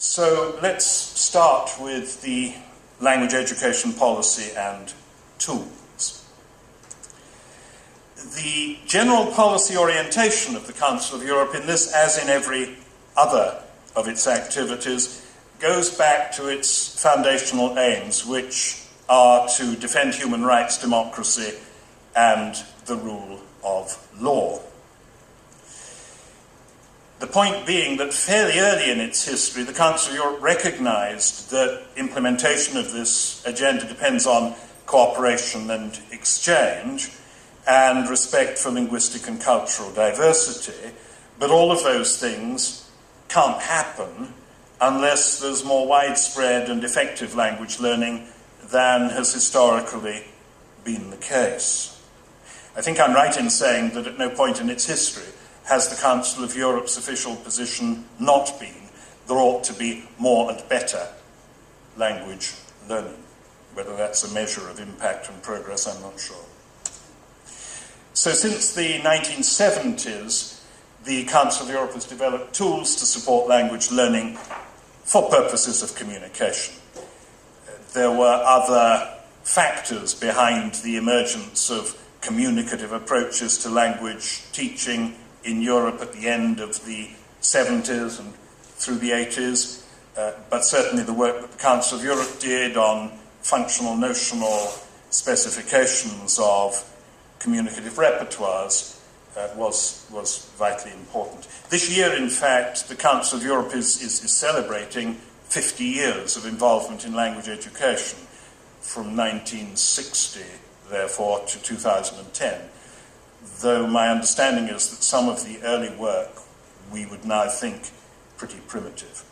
So let's start with the language education policy and tools. The general policy orientation of the Council of Europe in this, as in every other of its activities, goes back to its foundational aims, which are to defend human rights, democracy, and the rule of law. The point being that fairly early in its history, the Council of Europe recognized that implementation of this agenda depends on cooperation and exchange and respect for linguistic and cultural diversity, but all of those things can't happen unless there's more widespread and effective language learning than has historically been the case. I think I'm right in saying that at no point in its history has the Council of Europe's official position not been there ought to be more and better language learning. Whether that's a measure of impact and progress, I'm not sure. So since the 1970s, the Council of Europe has developed tools to support language learning for purposes of communication. There were other factors behind the emergence of communicative approaches to language teaching in Europe at the end of the 70s and through the 80s, but certainly the work that the Council of Europe did on functional notional specifications of communicative repertoires was vitally important. This year, in fact, the Council of Europe is celebrating 50 years of involvement in language education, from 1960, therefore, to 2010. Though my understanding is that some of the early work we would now think pretty primitive.